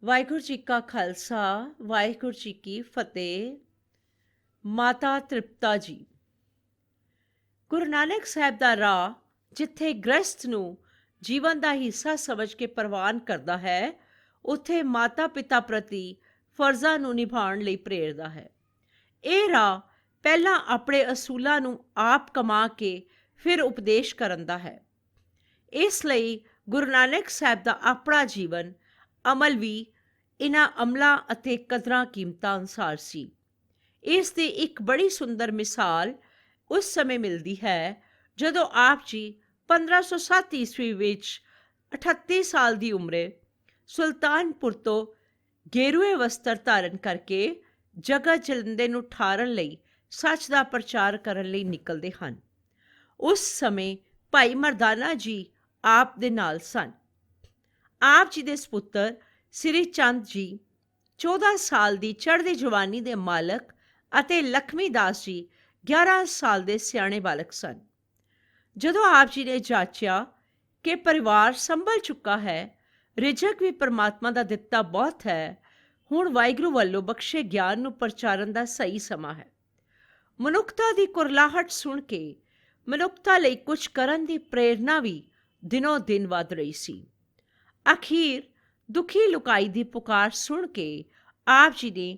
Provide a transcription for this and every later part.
ਵਾਹਿਗੁਰੂ ਜੀ ਕਾ ਖਾਲਸਾ, ਵਾਹਿਗੁਰੂ ਜੀ ਕੀ ਫਤਿਹ। ਮਾਤਾ ਤ੍ਰਿਪਤਾ ਜੀ। ਗੁਰੂ ਨਾਨਕ ਸਾਹਿਬ ਦਾ ਰਾਹ ਜਿੱਥੇ ਗ੍ਰਸਥ ਨੂੰ ਜੀਵਨ ਦਾ ਹਿੱਸਾ ਸਮਝ ਕੇ ਪ੍ਰਵਾਨ ਕਰਦਾ ਹੈ, ਉੱਥੇ ਮਾਤਾ ਪਿਤਾ ਪ੍ਰਤੀ ਫਰਜ਼ਾਂ ਨੂੰ ਨਿਭਾਉਣ ਲਈ ਪ੍ਰੇਰਦਾ ਹੈ। ਇਹ ਰਾਹ ਪਹਿਲਾਂ ਆਪਣੇ ਅਸੂਲਾਂ ਨੂੰ ਆਪ ਕਮਾ ਕੇ ਫਿਰ ਉਪਦੇਸ਼ ਕਰਨ ਦਾ ਹੈ। ਇਸ ਲਈ ਗੁਰੂ ਨਾਨਕ ਸਾਹਿਬ ਦਾ ਆਪਣਾ ਜੀਵਨ ਅਮਲ ਵੀ ਇਹਨਾਂ ਅਮਲਾਂ ਅਤੇ ਕਦਰਾਂ ਕੀਮਤਾਂ ਅਨੁਸਾਰ ਸੀ। ਇਸ ਦੀ ਇੱਕ ਬੜੀ ਸੁੰਦਰ ਮਿਸਾਲ ਉਸ ਸਮੇਂ ਮਿਲਦੀ ਹੈ ਜਦੋਂ ਆਪ ਜੀ 1507 ਈਸਵੀ ਵਿੱਚ 38 ਸਾਲ ਦੀ ਉਮਰੇ ਸੁਲਤਾਨਪੁਰ ਤੋਂ ਗੇਰੂਏ ਵਸਤਰ ਧਾਰਨ ਕਰਕੇ ਜਗਤ ਜਲੰਦੇ ਨੂੰ ਠਾਰਨ ਲਈ ਸੱਚ ਦਾ ਪ੍ਰਚਾਰ ਕਰਨ ਲਈ ਨਿਕਲਦੇ ਹਨ। ਉਸ ਸਮੇਂ ਭਾਈ ਮਰਦਾਨਾ ਜੀ ਆਪ ਦੇ ਨਾਲ ਸਨ। ਆਪ ਜੀ ਦੇ ਸਪੁੱਤਰ ਸ੍ਰੀ ਚੰਦ ਜੀ 14 ਸਾਲ ਦੀ ਚੜ੍ਹਦੀ ਜਵਾਨੀ ਦੇ ਮਾਲਕ ਅਤੇ ਲਖਮੀ ਦਾਸ ਜੀ 11 ਸਾਲ ਦੇ ਸਿਆਣੇ ਬਾਲਕ ਸਨ। ਜਦੋਂ ਆਪ ਜੀ ਨੇ ਜਾਚਿਆ ਕਿ ਪਰਿਵਾਰ ਸੰਭਲ ਚੁੱਕਾ ਹੈ, ਰਿਜਕ ਵੀ ਪਰਮਾਤਮਾ ਦਾ ਦਿੱਤਾ ਬਹੁਤ ਹੈ, ਹੁਣ ਵਾਹਿਗੁਰੂ ਵੱਲੋਂ ਬਖਸ਼ੇ ਗਿਆਨ ਨੂੰ ਪ੍ਰਚਾਰਨ ਦਾ ਸਹੀ ਸਮਾਂ ਹੈ। ਮਨੁੱਖਤਾ ਦੀ ਕੁਰਲਾਹਟ ਸੁਣ ਕੇ ਮਨੁੱਖਤਾ ਲਈ ਕੁਝ ਕਰਨ ਦੀ ਪ੍ਰੇਰਨਾ ਵੀ ਦਿਨੋਂ ਦਿਨ ਵੱਧ ਰਹੀ ਸੀ। ਅਖੀਰ ਦੁਖੀ ਲੁਕਾਈ ਦੀ ਪੁਕਾਰ ਸੁਣ ਕੇ ਆਪ ਜੀ ਨੇ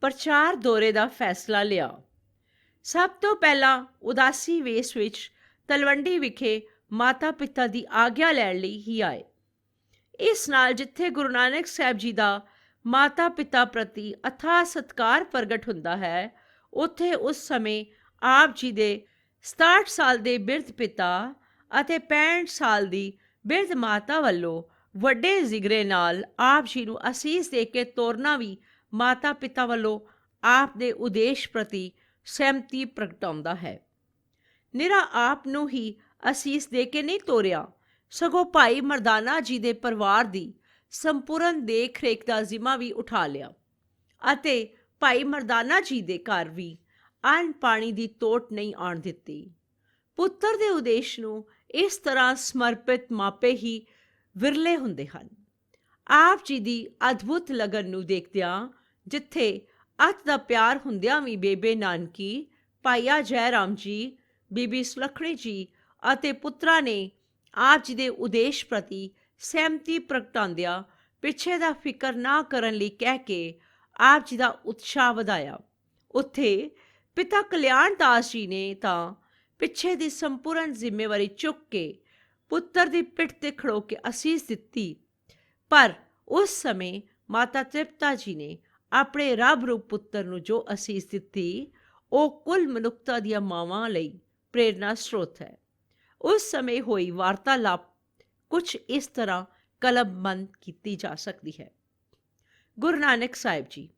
ਪ੍ਰਚਾਰ ਦੌਰੇ ਦਾ ਫੈਸਲਾ ਲਿਆ। ਸਭ ਤੋਂ ਪਹਿਲਾਂ ਉਦਾਸੀ ਵੇਸ ਵਿੱਚ ਤਲਵੰਡੀ ਵਿਖੇ ਮਾਤਾ ਪਿਤਾ ਦੀ ਆਗਿਆ ਲੈਣ ਲਈ ਹੀ ਆਏ। ਇਸ ਨਾਲ ਜਿੱਥੇ ਗੁਰੂ ਨਾਨਕ ਸਾਹਿਬ ਜੀ ਦਾ ਮਾਤਾ ਪਿਤਾ ਪ੍ਰਤੀ ਅਥਾਹ ਸਤਿਕਾਰ ਪ੍ਰਗਟ ਹੁੰਦਾ ਹੈ, ਉੱਥੇ ਉਸ ਸਮੇਂ ਆਪ ਜੀ ਦੇ 67 ਸਾਲ ਦੇ ਬਿਰਧ ਪਿਤਾ ਅਤੇ 65 ਸਾਲ ਦੀ ਬਿਰਧ ਮਾਤਾ ਵੱਲੋਂ ਵੱਡੇ ਜ਼ਿਗਰੇ ਨਾਲ ਆਪ ਜੀ ਨੂੰ ਅਸੀਸ ਦੇ ਕੇ ਤੋਰਨਾ ਵੀ ਮਾਤਾ ਪਿਤਾ ਵੱਲੋਂ ਆਪ ਦੇ ਉਦੇਸ਼ ਪ੍ਰਤੀ ਸਹਿਮਤੀ ਪ੍ਰਗਟਾਉਂਦਾ ਹੈ। ਨਿਰਾ ਆਪ ਨੂੰ ਹੀ ਅਸੀਸ ਦੇ ਕੇ ਨਹੀਂ ਤੋਰਿਆ, ਸਗੋਂ ਭਾਈ ਮਰਦਾਨਾ ਜੀ ਦੇ ਪਰਿਵਾਰ ਦੀ ਸੰਪੂਰਨ ਦੇਖ ਰੇਖ ਦਾ ਜ਼ਿੰਮਾ ਵੀ ਉਠਾ ਲਿਆ ਅਤੇ ਭਾਈ ਮਰਦਾਨਾ ਜੀ ਦੇ ਘਰ ਵੀ ਅੰਨ ਪਾਣੀ ਦੀ ਤੋਟ ਨਹੀਂ ਆਉਣ ਦਿੱਤੀ। ਪੁੱਤਰ ਦੇ ਉਦੇਸ਼ ਨੂੰ ਇਸ ਤਰ੍ਹਾਂ ਸਮਰਪਿਤ ਮਾਪੇ ਹੀ ਵਿਰਲੇ ਹੁੰਦੇ ਹਨ। ਆਪ ਜੀ ਦੀ ਅਦਭੁਤ ਲਗਨ ਨੂੰ ਦੇਖਦਿਆਂ ਜਿੱਥੇ ਅੱਤ ਦਾ ਪਿਆਰ ਹੁੰਦਿਆਂ ਵੀ ਬੇਬੇ ਨਾਨਕੀ, ਭਾਈਆ ਜੈ ਰਾਮ ਜੀ, ਬੀਬੀ ਸੁਲੱਖਣੀ ਜੀ ਅਤੇ ਪੁੱਤਰਾਂ ਨੇ ਆਪ ਜੀ ਦੇ ਉਦੇਸ਼ ਪ੍ਰਤੀ ਸਹਿਮਤੀ ਪ੍ਰਗਟਾਉਂਦਿਆਂ ਪਿੱਛੇ ਦਾ ਫਿਕਰ ਨਾ ਕਰਨ ਲਈ ਕਹਿ ਕੇ ਆਪ ਜੀ ਦਾ ਉਤਸ਼ਾਹ ਵਧਾਇਆ, ਉੱਥੇ ਪਿਤਾ ਕਲਿਆਣ ਦਾਸ ਜੀ ਨੇ ਤਾਂ ਪਿੱਛੇ ਦੀ ਸੰਪੂਰਨ ਜ਼ਿੰਮੇਵਾਰੀ ਚੁੱਕ ਕੇ ਪੁੱਤਰ ਦੀ ਪਿੱਠ ਤੇ ਖੜੋ ਕੇ ਅਸੀਸ ਦਿੱਤੀ। ਪਰ ਉਸ ਸਮੇਂ ਮਾਤਾ ਤ੍ਰਿਪਤਾ ਜੀ ਨੇ ਆਪਣੇ ਰੱਬ ਰੂਪ ਪੁੱਤਰ ਨੂੰ ਜੋ ਅਸੀਸ ਦਿੱਤੀ, ਉਹ ਕੁੱਲ ਮਨੁੱਖਤਾ ਦੀਆਂ ਮਾਵਾਂ ਲਈ ਪ੍ਰੇਰਨਾ ਸਰੋਤ ਹੈ। ਉਸ ਸਮੇਂ ਹੋਈ ਵਾਰਤਾਲਾਪ ਕੁਝ ਇਸ ਤਰ੍ਹਾਂ ਕਲਮਬੰਦ ਕੀਤੀ ਜਾ ਸਕਦੀ ਹੈ। ਗੁਰੂ ਨਾਨਕ ਸਾਹਿਬ ਜੀ,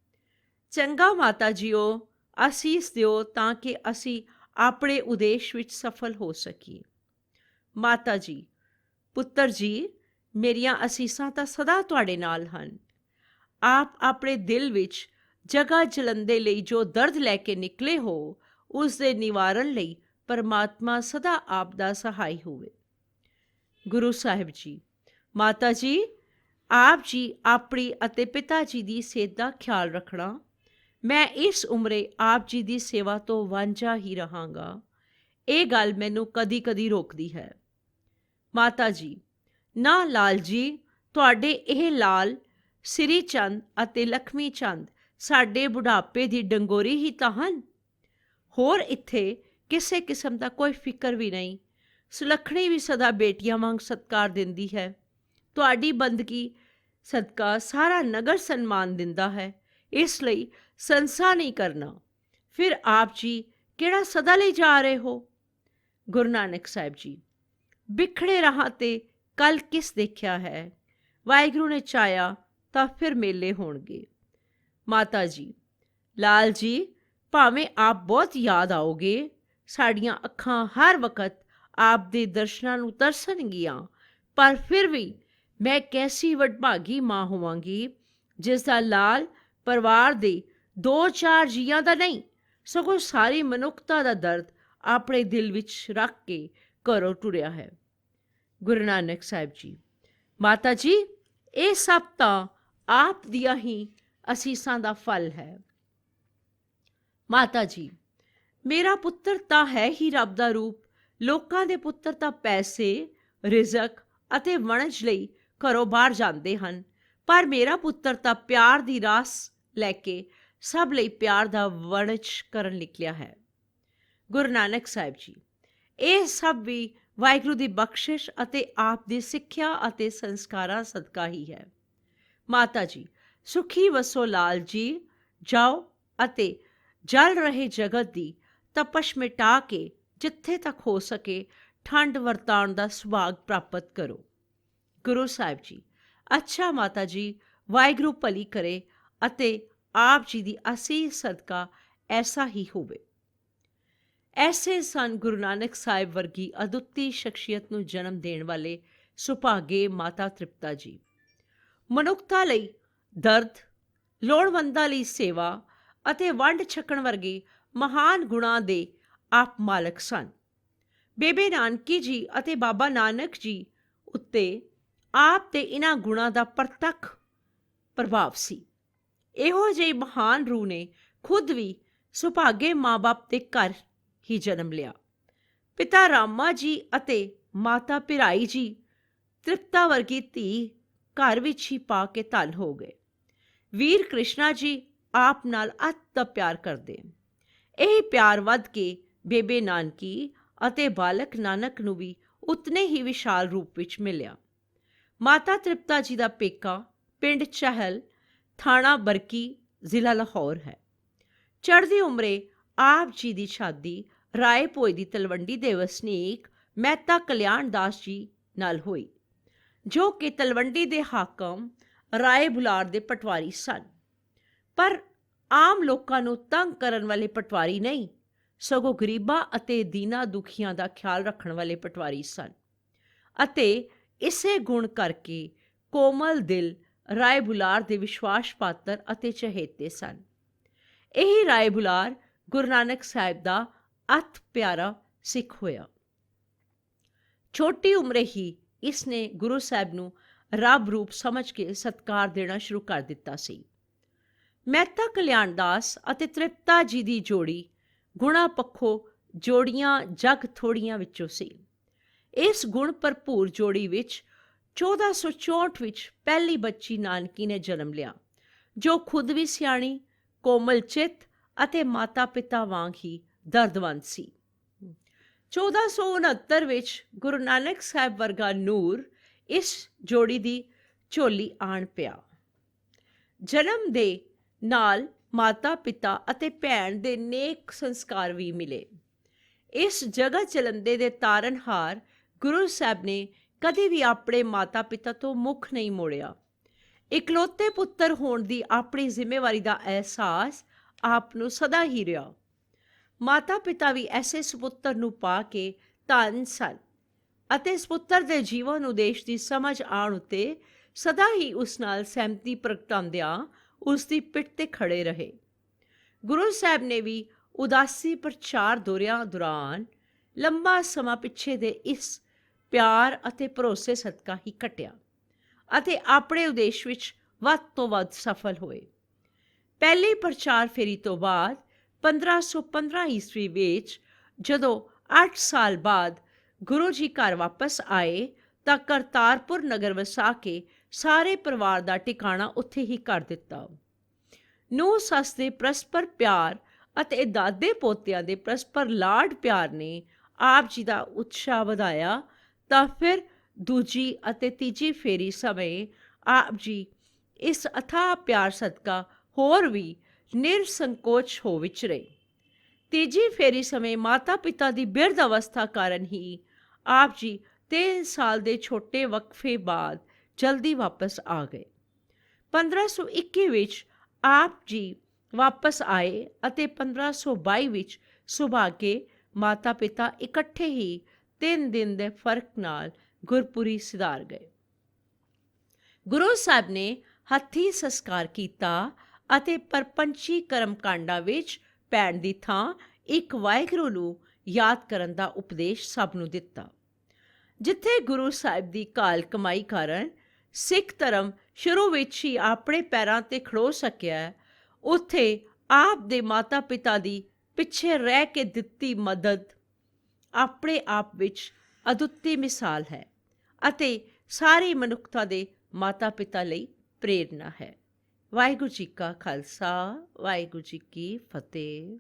ਚੰਗਾ ਮਾਤਾ ਜੀਓ, ਅਸੀਸ ਦਿਓ ਤਾਂ ਕਿ ਅਸੀਂ ਆਪਣੇ ਉਦੇਸ਼ ਵਿੱਚ ਸਫਲ ਹੋ ਸਕੀਏ। ਮਾਤਾ ਜੀ, ਪੁੱਤਰ ਜੀ, ਮੇਰੀਆਂ ਅਸੀਸਾਂ ਤਾਂ ਸਦਾ ਤੁਹਾਡੇ ਨਾਲ ਹਨ। ਆਪ ਆਪਣੇ ਦਿਲ ਵਿੱਚ ਜਗ੍ਹਾ ਜਲੰਦੇ ਲਈ ਜੋ ਦਰਦ ਲੈ ਕੇ ਨਿਕਲੇ ਹੋ, ਉਸ ਦੇ ਨਿਵਾਰਨ ਲਈ ਪਰਮਾਤਮਾ ਸਦਾ ਆਪ ਦਾ ਸਹਾਈ ਹੋਵੇ। ਗੁਰੂ ਸਾਹਿਬ ਜੀ, ਮਾਤਾ ਜੀ, ਆਪ ਜੀ ਆਪਣੀ ਅਤੇ ਪਿਤਾ ਜੀ ਦੀ ਸਿਹਤ ਦਾ ਖਿਆਲ ਰੱਖਣਾ। ਮੈਂ ਇਸ ਉਮਰੇ ਆਪ ਜੀ ਦੀ ਸੇਵਾ ਤੋਂ ਵਾਂਝਾ ਹੀ ਰਹਾਂਗਾ। ਇਹ ਗੱਲ ਮੈਨੂੰ ਕਦੀ ਕਦੀ ਰੋਕਦੀ ਹੈ। ਮਾਤਾ ਜੀ, ਨਾ ਲਾਲ ਜੀ, ਤੁਹਾਡੇ ਇਹ ਲਾਲ ਸ੍ਰੀ ਚੰਦ ਅਤੇ ਲਖਮੀ ਚੰਦ ਸਾਡੇ ਬੁਢਾਪੇ ਦੀ ਡੰਗੋਰੀ ਹੀ ਤਾਂ ਹਨ। ਹੋਰ ਇੱਥੇ ਕਿਸੇ ਕਿਸਮ ਦਾ ਕੋਈ ਫਿਕਰ ਵੀ ਨਹੀਂ। ਸੁਲੱਖਣੀ ਵੀ ਸਦਾ ਬੇਟੀਆਂ ਵਾਂਗ ਸਤਿਕਾਰ ਦਿੰਦੀ ਹੈ। ਤੁਹਾਡੀ ਬੰਦਗੀ ਸਦਕਾ ਸਾਰਾ ਨਗਰ ਸਨਮਾਨ ਦਿੰਦਾ ਹੈ, ਇਸ ਲਈ ਸੰਸਾ ਨਹੀਂ ਕਰਨਾ। ਫਿਰ ਆਪ ਜੀ ਕਿਹੜਾ ਸਦਾ ਲਈ ਜਾ ਰਹੇ ਹੋ? ਗੁਰੂ ਨਾਨਕ ਸਾਹਿਬ ਜੀ, ਬਿਖੜੇ ਰਾਹਾਂ ਤੇ ਕੱਲ ਕਿਸ ਦੇਖਿਆ ਹੈ, ਵਾਹਿਗੁਰੂ ਨੇ ਚਾਹਿਆ ਤਾਂ ਫਿਰ ਮੇਲੇ ਹੋਣਗੇ। ਮਾਤਾ ਜੀ, ਲਾਲ ਜੀ, ਭਾਵੇਂ ਆਪ ਬਹੁਤ ਯਾਦ ਆਓਗੇ, ਸਾਡੀਆਂ ਅੱਖਾਂ ਹਰ ਵਕਤ ਆਪ ਦੇ ਦਰਸ਼ਨਾਂ ਨੂੰ ਤਰਸਣਗੀਆਂ, ਪਰ ਫਿਰ ਵੀ ਮੈਂ ਕੈਸੀ ਵਡਭਾਗੀ ਮਾਂ ਹੋਵਾਂਗੀ ਜਿਸ ਦਾ ਲਾਲ ਪਰਿਵਾਰ ਦੇ 2-4 ਜੀਆਂ ਦਾ ਨਹੀਂ, ਸਗੋਂ ਸਾਰੀ ਮਨੁੱਖਤਾ ਦਾ ਦਰਦ ਆਪਣੇ ਦਿਲ ਵਿੱਚ ਰੱਖ ਕੇ ਘਰੋਂ ਟੁਰਿਆ ਹੈ। ਗੁਰੂ ਨਾਨਕ ਸਾਹਿਬ ਜੀ, ਮਾਤਾ ਜੀ, ਇਹ ਸਭ ਤਾਂ ਆਪ ਦੀਆਂ ਹੀ ਅਸੀਸਾਂ ਦਾ ਫਲ ਹੈ। ਮਾਤਾ ਜੀ, ਮੇਰਾ ਪੁੱਤਰ ਤਾਂ ਹੈ ਹੀ ਰੱਬ ਦਾ ਰੂਪ। ਲੋਕਾਂ ਦੇ ਪੁੱਤਰ ਤਾਂ ਪੈਸੇ, ਰਿਜ਼ਕ ਅਤੇ ਵਣਜ ਲਈ ਘਰੋਂ ਬਾਹਰ ਜਾਂਦੇ ਹਨ, ਪਰ ਮੇਰਾ ਪੁੱਤਰ ਤਾਂ ਪਿਆਰ ਦੀ ਰਾਸ ਲੈ ਕੇ ਸਭ ਲਈ ਪਿਆਰ ਦਾ ਵਣਜ ਕਰਨ ਨਿਕਲਿਆ ਹੈ। ਗੁਰੂ ਨਾਨਕ ਸਾਹਿਬ ਜੀ, ਇਹ ਸਭ ਵੀ ਵਾਹਿਗੁਰੂ ਦੀ ਬਖਸ਼ਿਸ਼ ਅਤੇ ਆਪ ਦੀ ਸਿੱਖਿਆ ਅਤੇ ਸੰਸਕਾਰਾਂ ਸਦਕਾ ਹੀ ਹੈ। ਮਾਤਾ ਜੀ, ਸੁਖੀ ਵਸੋ ਲਾਲ ਜੀ, ਜਾਓ ਅਤੇ ਜਲ ਰਹੇ ਜਗਤ ਦੀ ਤਪਸ਼ ਮਿਟਾ ਕੇ ਜਿੱਥੇ ਤੱਕ ਹੋ ਸਕੇ ਠੰਡ ਵਰਤਾਉਣ ਦਾ ਸੁਭਾਗ ਪ੍ਰਾਪਤ ਕਰੋ। ਗੁਰੂ ਸਾਹਿਬ ਜੀ, ਅੱਛਾ ਮਾਤਾ ਜੀ, ਵਾਹਿਗੁਰੂ ਭਲੀ ਕਰੇ ਅਤੇ ਆਪ ਜੀ ਦੀ ਅਸੀਸ ਸਦਕਾ ਐਸਾ ਹੀ ਹੋਵੇ। ਐਸੇ ਸਨ ਗੁਰੂ ਨਾਨਕ ਸਾਹਿਬ ਵਰਗੀ ਅਦੁੱਤੀ ਸ਼ਖਸੀਅਤ ਨੂੰ ਜਨਮ ਦੇਣ ਵਾਲੇ ਸੁਭਾਗੇ ਮਾਤਾ ਤ੍ਰਿਪਤਾ ਜੀ। ਮਨੁੱਖਤਾ ਲਈ ਦਰਦ, ਲੋੜਵੰਦਾਂ ਲਈ ਸੇਵਾ ਅਤੇ ਵੰਡ ਛਕਣ ਵਰਗੇ ਮਹਾਨ ਗੁਣਾਂ ਦੇ ਆਪ ਮਾਲਕ ਸਨ। ਬੇਬੇ ਨਾਨਕੀ ਜੀ ਅਤੇ ਬਾਬਾ ਨਾਨਕ ਜੀ ਉੱਤੇ ਆਪ ਦੇ ਇਹਨਾਂ ਗੁਣਾਂ ਦਾ ਪ੍ਰਤੱਖ ਪ੍ਰਭਾਵ ਸੀ। ਇਹੋ ਜਿਹੀ ਮਹਾਨ ਰੂਹ ਨੇ ਖੁਦ ਵੀ ਸੁਭਾਗੇ ਮਾਂ-ਬਾਪ ਦੇ ਘਰ ਹੀ ਜਨਮ ਲਿਆ। ਪਿਤਾ ਰਾਮਾ ਜੀ ਅਤੇ ਮਾਤਾ ਪਿਰਾਈ ਜੀ ਤ੍ਰਿਪਤਾ ਵਰਗੀ ਧੀ ਘਰ ਵਿੱਚ ਹੀ ਪਾ ਕੇ ਧਨ ਹੋ ਗਏ। ਵੀਰ ਕ੍ਰਿਸ਼ਨਾ ਜੀ ਆਪ ਨਾਲ ਅਤ ਦਾ ਪਿਆਰ ਕਰਦੇ। ਇਹ ਪਿਆਰ ਵੱਧ ਕੇ ਬੇਬੇ ਨਾਨਕੀ ਅਤੇ ਬਾਲਕ ਨਾਨਕ ਨੂੰ ਵੀ ਉਤਨੇ ਹੀ ਵਿਸ਼ਾਲ ਰੂਪ ਵਿੱਚ ਮਿਲਿਆ। ਮਾਤਾ ਤ੍ਰਿਪਤਾ ਜੀ ਦਾ ਪੇਕਾ ਪਿੰਡ ਚਹਿਲ, ਥਾਣਾ ਬਰਕੀ, ਜ਼ਿਲ੍ਹਾ ਲਾਹੌਰ ਹੈ। ਚੜ੍ਹਦੀ ਉਮਰੇ ਆਪ ਜੀ ਦੀ ਸ਼ਾਦੀ ਰਾਏ ਭੋਏ ਦੀ ਤਲਵੰਡੀ ਦੇ ਵਸਨੀਕ ਮਹਿਤਾ ਕਲਿਆਣ ਦਾਸ ਜੀ ਨਾਲ ਹੋਈ, ਜੋ ਕਿ ਤਲਵੰਡੀ ਦੇ ਹਾਕਮ ਰਾਏ ਬੁਲਾਰ ਦੇ ਪਟਵਾਰੀ ਸਨ। ਪਰ ਆਮ ਲੋਕਾਂ ਨੂੰ ਤੰਗ ਕਰਨ ਵਾਲੇ ਪਟਵਾਰੀ ਨਹੀਂ, ਸਗੋਂ ਗਰੀਬਾਂ ਅਤੇ ਦੀਨਾਂ ਦੁਖੀਆਂ ਦਾ ਖਿਆਲ ਰੱਖਣ ਵਾਲੇ ਪਟਵਾਰੀ ਸਨ ਅਤੇ ਇਸੇ ਗੁਣ ਕਰਕੇ ਕੋਮਲ ਦਿਲ ਰਾਏ ਬੁਲਾਰ ਦੇ ਵਿਸ਼ਵਾਸ ਪਾਤਰ ਅਤੇ ਚਹੇਤੇ ਸਨ। ਇਹੀ ਰਾਏ ਬੁਲਾਰ ਗੁਰੂ ਨਾਨਕ ਸਾਹਿਬ ਦਾ ਅਤ ਪਿਆਰਾ ਸਿੱਖ ਹੋਇਆ। ਛੋਟੀ ਉਮਰੇ ਹੀ ਇਸ ਨੇ ਗੁਰੂ ਸਾਹਿਬ ਨੂੰ ਰੱਬ ਰੂਪ ਸਮਝ ਕੇ ਸਤਿਕਾਰ ਦੇਣਾ ਸ਼ੁਰੂ ਕਰ ਦਿੱਤਾ ਸੀ। ਮਹਿਤਾ ਕਲਿਆਣ ਦਾਸ ਅਤੇ ਤ੍ਰਿਪਤਾ ਜੀ ਦੀ ਜੋੜੀ ਗੁਣਾ ਪੱਖੋਂ ਜੋੜੀਆਂ ਜਗ ਥੋੜੀਆਂ ਵਿੱਚੋਂ ਸੀ। ਇਸ ਗੁਣ ਭਰਪੂਰ ਜੋੜੀ ਵਿੱਚ 1464 ਵਿੱਚ ਪਹਿਲੀ ਬੱਚੀ ਨਾਨਕੀ ਨੇ ਜਨਮ ਲਿਆ, ਜੋ ਖੁਦ ਵੀ ਸਿਆਣੀ, ਕੋਮਲ ਚਿੱਤ ਅਤੇ ਮਾਤਾ ਪਿਤਾ ਵਾਂਗ ਹੀ ਦਰਦਵੰਦ ਸੀ। 1469 ਵਿੱਚ ਗੁਰੂ ਨਾਨਕ ਸਾਹਿਬ ਵਰਗਾ ਨੂਰ ਇਸ ਜੋੜੀ ਦੀ ਝੋਲੀ ਆਣ ਪਿਆ। ਜਨਮ ਦੇ ਨਾਲ ਮਾਤਾ ਪਿਤਾ ਅਤੇ ਭੈਣ ਦੇ ਨੇਕ ਸੰਸਕਾਰ ਵੀ ਮਿਲੇ। ਇਸ ਜਗਤ ਜਲੰਦੇ ਦੇ ਤਾਰਨਹਾਰ ਗੁਰੂ ਸਾਹਿਬ ਨੇ ਕਦੇ ਵੀ ਆਪਣੇ ਮਾਤਾ ਪਿਤਾ ਤੋਂ ਮੁੱਖ ਨਹੀਂ ਮੋੜਿਆ। ਇਕਲੌਤੇ ਪੁੱਤਰ ਹੋਣ ਦੀ ਆਪਣੀ ਜ਼ਿੰਮੇਵਾਰੀ ਦਾ ਅਹਿਸਾਸ ਆਪ ਨੂੰ ਸਦਾ ਹੀ ਰਿਹਾ। ਮਾਤਾ ਪਿਤਾ ਵੀ ਐਸੇ ਸੁਪੁੱਤਰ ਨੂੰ ਪਾ ਕੇ ਧੰਨ ਸਨ ਅਤੇ ਸੁਪੁੱਤਰ ਦੇ ਜੀਵਨ ਉਦੇਸ਼ ਦੀ ਸਮਝ ਆਉਣ ਉੱਤੇ ਸਦਾ ਹੀ ਉਸ ਨਾਲ ਸਹਿਮਤੀ ਪ੍ਰਗਟਾਉਂਦਿਆਂ ਉਸ ਦੀ ਪਿੱਠ ਤੇ ਖੜੇ ਰਹੇ। ਗੁਰੂ ਸਾਹਿਬ ਨੇ ਵੀ ਉਦਾਸੀ ਪ੍ਰਚਾਰ ਦੌਰਿਆਂ ਦੌਰਾਨ ਲੰਬਾ ਸਮਾਂ ਪਿੱਛੇ ਦੇ ਇਸ ਪਿਆਰ ਅਤੇ ਭਰੋਸੇ ਸਦਕਾ ਹੀ ਕੱਟਿਆ ਅਤੇ ਆਪਣੇ ਉਦੇਸ਼ ਵਿੱਚ ਵੱਧ ਤੋਂ ਵੱਧ ਸਫਲ ਹੋਏ। ਪਹਿਲੀ ਪ੍ਰਚਾਰ ਫੇਰੀ ਤੋਂ ਬਾਅਦ 1515 ਈਸਵੀ ਵਿੱਚ ਜਦੋਂ 8 ਸਾਲ ਬਾਅਦ ਗੁਰੂ ਜੀ ਘਰ ਵਾਪਸ ਆਏ ਤਾਂ ਕਰਤਾਰਪੁਰ ਨਗਰ ਵਸਾ ਕੇ ਸਾਰੇ ਪਰਿਵਾਰ ਦਾ ਟਿਕਾਣਾ ਉੱਥੇ ਹੀ ਕਰ ਦਿੱਤਾ। ਨੂੰਹ ਸੱਸ ਦੇ ਪਰਸਪਰ ਪਿਆਰ ਅਤੇ ਦਾਦੇ ਪੋਤਿਆਂ ਦੇ ਪਰਸਪਰ ਲਾਡ ਪਿਆਰ ਨੇ ਆਪ ਜੀ ਦਾ ਉਤਸ਼ਾਹ ਵਧਾਇਆ ਤਾਂ ਫਿਰ ਦੂਜੀ ਅਤੇ ਤੀਜੀ ਫੇਰੀ ਸਮੇਂ ਆਪ ਜੀ ਇਸ ਅਥਾਹ ਪਿਆਰ ਸਦਕਾ ਹੋਰ ਵੀ ਨਿਰਸੰਕੋਚ ਹੋ ਵਿਚਰੇ। ਤੀਜੀ ਫੇਰੀ ਸਮੇਂ ਮਾਤਾ ਪਿਤਾ ਦੀ ਬਿਰਧ ਅਵਸਥਾ ਕਾਰਨ ਹੀ ਆਪ ਜੀ 3 ਸਾਲ ਦੇ ਛੋਟੇ ਵਕਫੇ ਬਾਅਦ ਜਲਦੀ ਵਾਪਸ ਆ ਗਏ। 1521 ਵਿੱਚ ਆਪ ਜੀ ਵਾਪਸ ਆਏ ਅਤੇ 1522 ਵਿੱਚ ਸੁਭਾਗੇ ਮਾਤਾ ਪਿਤਾ ਇਕੱਠੇ ਹੀ 3 ਦਿਨ ਦੇ ਫਰਕ ਨਾਲ ਗੁਰਪੁਰੀ ਸਿਧਾਰ ਗਏ। ਗੁਰੂ ਸਾਹਿਬ ਨੇ ਹੱਥੀਂ ਸੰਸਕਾਰ ਕੀਤਾ ਅਤੇ ਪਰਪੰਚੀ ਕਰਮਕਾਂਡਾਂ ਵਿੱਚ ਪੈਣ ਦੀ ਥਾਂ ਇੱਕ ਵਾਹਿਗੁਰੂ ਨੂੰ ਯਾਦ ਕਰਨ ਦਾ ਉਪਦੇਸ਼ ਸਭ ਨੂੰ ਦਿੱਤਾ। ਜਿੱਥੇ ਗੁਰੂ ਸਾਹਿਬ ਦੀ ਕਾਲ ਕਮਾਈ ਕਾਰਨ ਸਿੱਖ ਧਰਮ ਸ਼ੁਰੂ ਵਿੱਚ ਹੀ ਆਪਣੇ ਪੈਰਾਂ 'ਤੇ ਖੜੋ ਸਕਿਆ ਹੈ, ਉੱਥੇ ਆਪ ਦੇ ਮਾਤਾ ਪਿਤਾ ਦੀ ਪਿੱਛੇ ਰਹਿ ਕੇ ਦਿੱਤੀ ਮਦਦ ਆਪਣੇ ਆਪ ਵਿੱਚ ਅਦੁੱਤੀ ਮਿਸਾਲ ਹੈ ਅਤੇ ਸਾਰੀ ਮਨੁੱਖਤਾ ਦੇ ਮਾਤਾ ਪਿਤਾ ਲਈ ਪ੍ਰੇਰਨਾ ਹੈ। ਵਾਹਿਗੁਰੂ ਜੀ ਕਾ ਖਾਲਸਾ, ਵਾਹਿਗੁਰੂ ਜੀ ਕੀ ਫਤਿਹ।